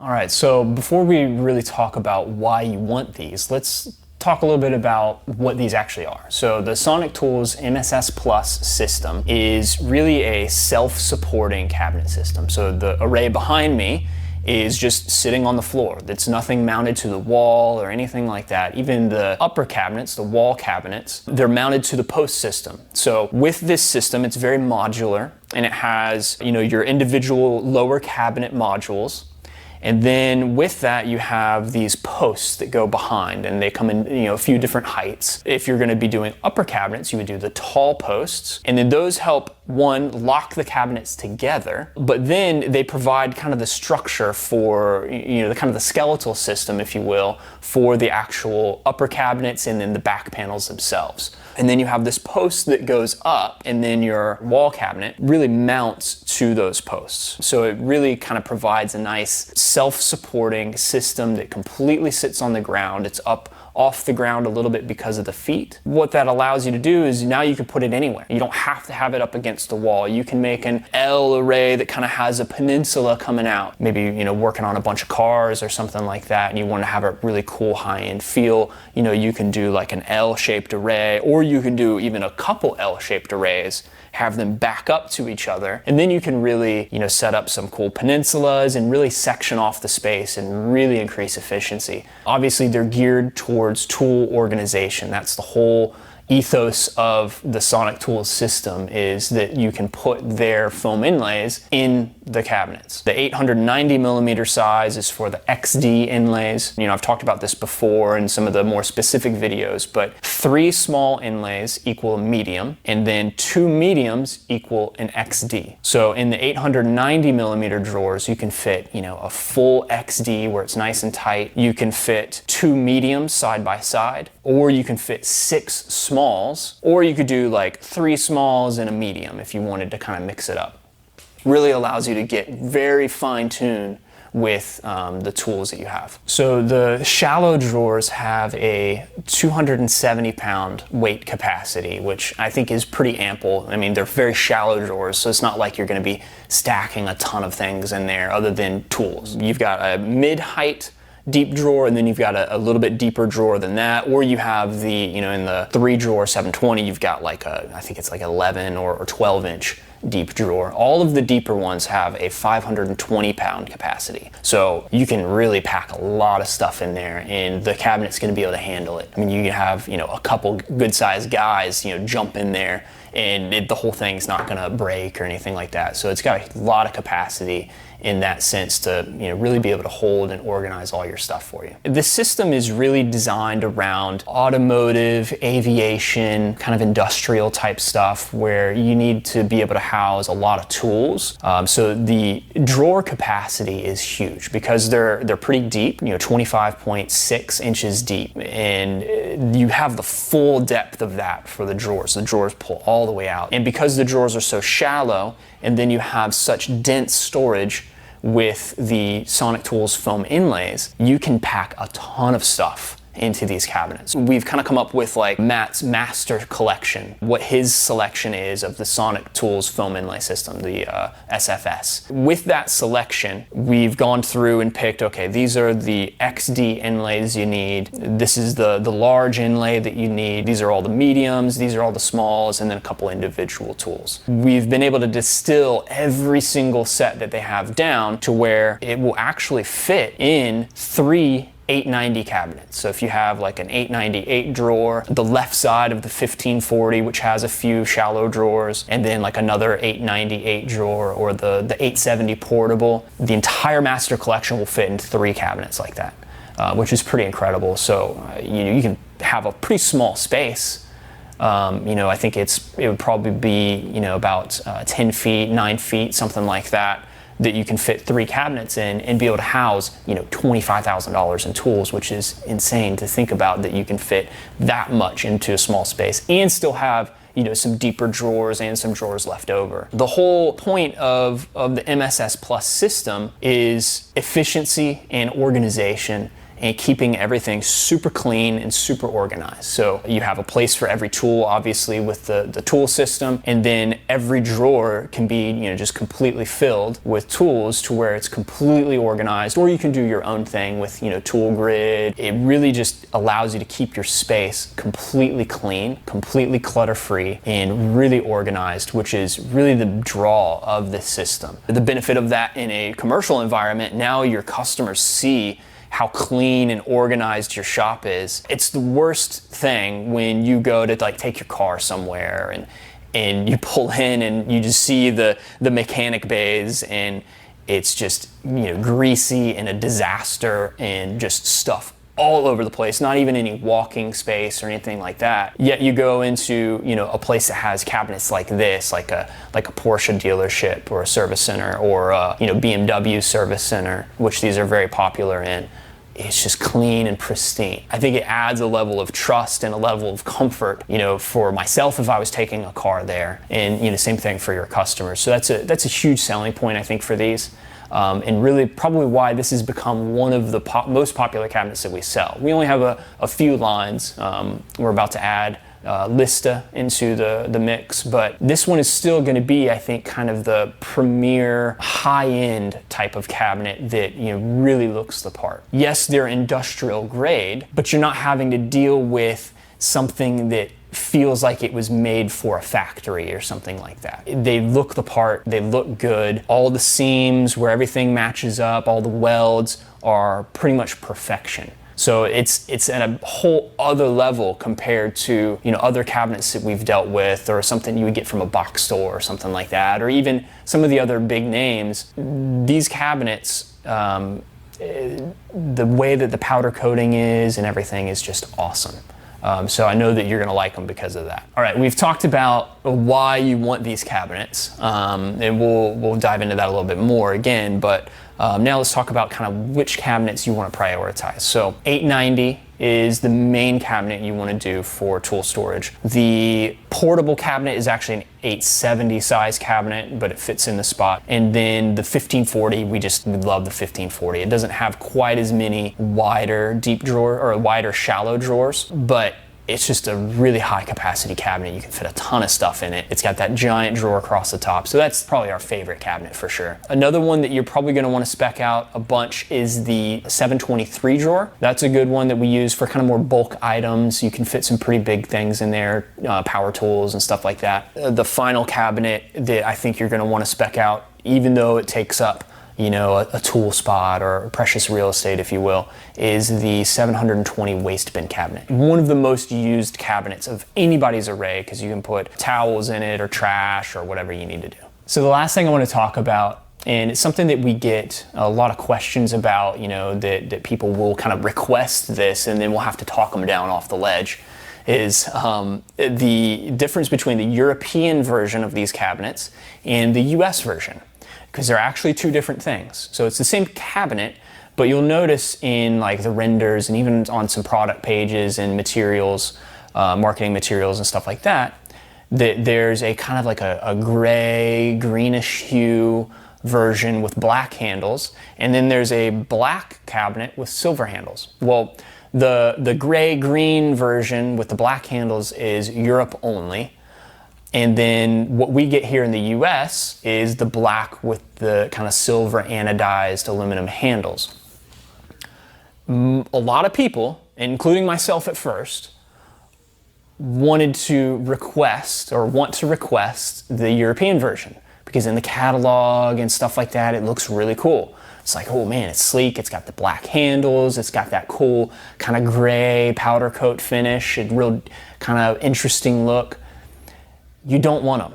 All right, so before we really talk about why you want these, let's talk a little bit about what these actually are. So the Sonic Tools MSS Plus system is really a self-supporting cabinet system. So the array behind me is just sitting on the floor. It's nothing mounted to the wall or anything like that. Even the upper cabinets, the wall cabinets, they're mounted to the post system. So with this system, it's very modular, and it has, your individual lower cabinet modules. And then with that, you have these posts that go behind, and they come in, a few different heights. If you're going to be doing upper cabinets, you would do the tall posts, and then those help, one, lock the cabinets together, but then they provide kind of the structure for, the kind of the skeletal system, if you will, for the actual upper cabinets and then the back panels themselves. And then you have this post that goes up, and then your wall cabinet really mounts to those posts. So it really kind of provides a nice self-supporting system that completely sits on the ground. It's up off the ground a little bit because of the feet. What that allows you to do is now you can put it anywhere. You don't have to have it up against the wall. You can make an L array that kind of has a peninsula coming out. Maybe, working on a bunch of cars or something like that, and you want to have a really cool high-end feel. You can do like an L-shaped array, or you can do even a couple L-shaped arrays, have them back up to each other, and then you can really, set up some cool peninsulas and really section off the space and really increase efficiency. Obviously, they're geared towards tool organization. That's the whole ethos of the Sonic Tools system, is that you can put their foam inlays in the cabinets. The 890 millimeter size is for the XD inlays. I've talked about this before in some of the more specific videos, but 3 small inlays equal a medium, and then 2 mediums equal an XD. So in the 890 millimeter drawers, you can fit, a full XD where it's nice and tight. You can fit 2 mediums side by side, or you can fit 6 smalls, or you could do like 3 smalls and a medium if you wanted to kind of mix it up. Really allows you to get very fine-tuned with the tools that you have. So the shallow drawers have a 270-pound weight capacity, which I think is pretty ample. I mean, they're very shallow drawers, so it's not like you're going to be stacking a ton of things in there other than tools. You've got a mid-height deep drawer, and then you've got a little bit deeper drawer than that, or you have the, in the 3 drawer 720, you've got like I think it's like 11 or 12 inch deep drawer. All of the deeper ones have a 520-pound capacity. So you can really pack a lot of stuff in there, and the cabinet's gonna be able to handle it. I mean, you can have, a couple good-sized guys, jump in there, and the whole thing's not gonna break or anything like that. So it's got a lot of capacity in that sense to really be able to hold and organize all your stuff for you. The system is really designed around automotive, aviation, kind of industrial type stuff where you need to be able to house a lot of tools. So the drawer capacity is huge because they're pretty deep, 25.6 inches deep, and you have the full depth of that for the drawers. The drawers pull all the way out. And because the drawers are so shallow, and then you have such dense storage with the Sonic Tools foam inlays, you can pack a ton of stuff into these cabinets. We've kind of come up with like Matt's master collection, what his selection is of the Sonic Tools foam inlay system, the SFS. With that selection, we've gone through and picked, okay, these are the XD inlays you need. This is the large inlay that you need. These are all the mediums, these are all the smalls, and then a couple individual tools. We've been able to distill every single set that they have down to where it will actually fit in 3 890 cabinets. So if you have like an 898 drawer, the left side of the 1540, which has a few shallow drawers, and then like another 898 drawer, or the 870 portable, the entire master collection will fit in 3 cabinets like that, which is pretty incredible. So you can have a pretty small space. I think it would probably be about 10 feet, 9 feet, something like that you can fit 3 cabinets in and be able to house, $25,000 in tools, which is insane to think about, that you can fit that much into a small space and still have, some deeper drawers and some drawers left over. The whole point of the MSS Plus system is efficiency and organization, and keeping everything super clean and super organized. So you have a place for every tool, obviously, with the tool system, and then every drawer can be, just completely filled with tools to where it's completely organized, or you can do your own thing with, tool grid. It really just allows you to keep your space completely clean, completely clutter-free, and really organized, which is really the draw of this system. The benefit of that in a commercial environment, now your customers see how clean and organized your shop is. It's the worst thing when you go to take your car somewhere and you pull in and you just see the mechanic bays and it's just greasy and a disaster and just stuff all over the place, not even any walking space or anything like that. Yet you go into a place that has cabinets like this, like a Porsche dealership or a service center, or a BMW service center, which these are very popular in. It's just clean and pristine. I think it adds a level of trust and a level of comfort, for myself if I was taking a car there, and same thing for your customers. So that's a huge selling point, I think, for these. And really probably why this has become one of the most popular cabinets that we sell. We only have a few lines. We're about to add Lista into the mix, but this one is still going to be, I think, kind of the premier high-end type of cabinet that really looks the part. Yes, they're industrial grade, but you're not having to deal with something that feels like it was made for a factory or something like that. They look the part, they look good. All the seams where everything matches up, all the welds are pretty much perfection. So it's at a whole other level compared to other cabinets that we've dealt with, or something you would get from a box store or something like that, or even some of the other big names. These cabinets, the way that the powder coating is and everything is just awesome. So I know that you're going to like them because of that. All right, we've talked about why you want these cabinets, and we'll dive into that a little bit more again, but now let's talk about kind of which cabinets you want to prioritize. So 890 is the main cabinet you want to do for tool storage. The portable cabinet is actually an 870 size cabinet, but it fits in the spot. And then the 1540, we love the 1540. It doesn't have quite as many wider deep drawer or wider shallow drawers, but it's just a really high capacity cabinet. You can fit a ton of stuff in it. It's got that giant drawer across the top. So that's probably our favorite cabinet for sure. Another one that you're probably going to want to spec out a bunch is the 723 drawer. That's a good one that we use for kind of more bulk items. You can fit some pretty big things in there, power tools and stuff like that. The final cabinet that I think you're going to want to spec out, even though it takes up a tool spot or precious real estate, if you will, is the 720 waste bin cabinet. One of the most used cabinets of anybody's array, because you can put towels in it or trash or whatever you need to do. So the last thing I want to talk about, and it's something that we get a lot of questions about, that people will kind of request this and then we'll have to talk them down off the ledge, is the difference between the European version of these cabinets and the US version. Because they're actually two different things. So it's the same cabinet, but you'll notice in the renders and even on some product pages and materials, marketing materials and stuff like that, that there's a kind of a gray, greenish hue version with black handles, and then there's a black cabinet with silver handles. Well, the gray-green version with the black handles is Europe only. And then what we get here in the US is the black with the kind of silver anodized aluminum handles. A lot of people, including myself at first, want to request the European version, because in the catalog and stuff like that, it looks really cool. It's like, oh man, it's sleek, it's got the black handles, it's got that cool kind of gray powder coat finish, a real kind of interesting look. You don't want them.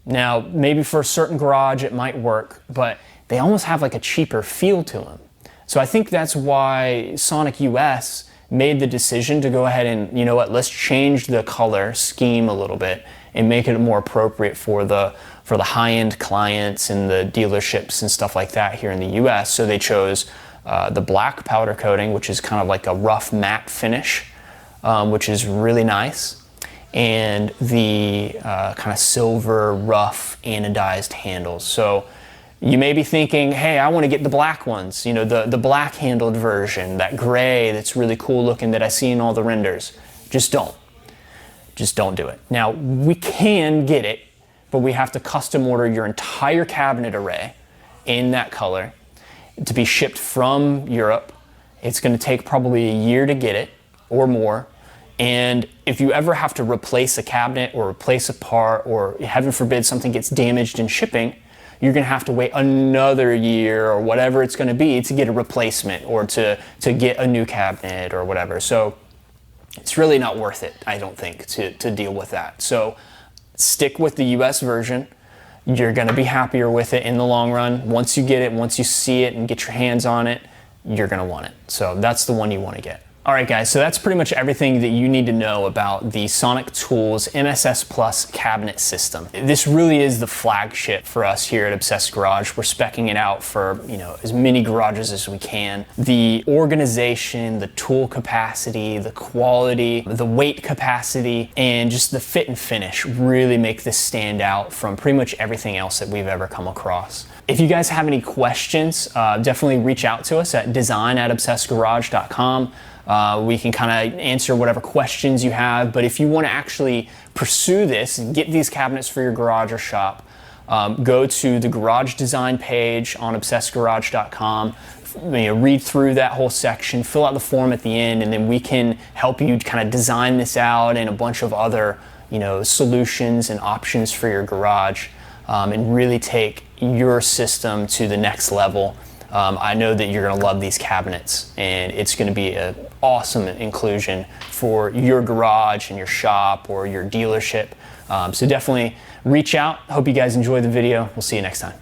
Now, maybe for a certain garage it might work, but they almost have a cheaper feel to them. So I think that's why Sonic US made the decision to go ahead and, let's change the color scheme a little bit and make it more appropriate for the high-end clients and the dealerships and stuff like that here in the US. So they chose the black powder coating, which is kind of like a rough matte finish, which is really nice, and the kind of silver rough anodized handles. So you may be thinking, hey, I want to get the black ones, the black handled version, that gray that's really cool looking that I see in all the renders. Just don't do it. Now, we can get it but we have to custom order your entire cabinet array in that color to be shipped from Europe. It's going to take probably a year to get it or more. And if you ever have to replace a cabinet or replace a part, or heaven forbid something gets damaged in shipping, you're going to have to wait another year or whatever it's going to be to get a replacement or to get a new cabinet or whatever. So it's really not worth it, I don't think, to deal with that. So stick with the US version. You're going to be happier with it in the long run. Once you get it, once you see it and get your hands on it, you're going to want it. So that's the one you want to get. All right, guys, so that's pretty much everything that you need to know about the Sonic Tools MSS Plus cabinet system. This really is the flagship for us here at Obsessed Garage. We're speccing it out for, as many garages as we can. The organization, the tool capacity, the quality, the weight capacity, and just the fit and finish really make this stand out from pretty much everything else that we've ever come across. If you guys have any questions, definitely reach out to us at design@obsessedgarage.com. We can kind of answer whatever questions you have, but if you want to actually pursue this and get these cabinets for your garage or shop, go to the garage design page on obsessedgarage.com, read through that whole section, fill out the form at the end, and then we can help you kind of design this out and a bunch of other solutions and options for your garage, and really take your system to the next level. I know that you're going to love these cabinets, and it's going to be an awesome inclusion for your garage and your shop or your dealership. So definitely reach out. Hope you guys enjoyed the video. We'll see you next time.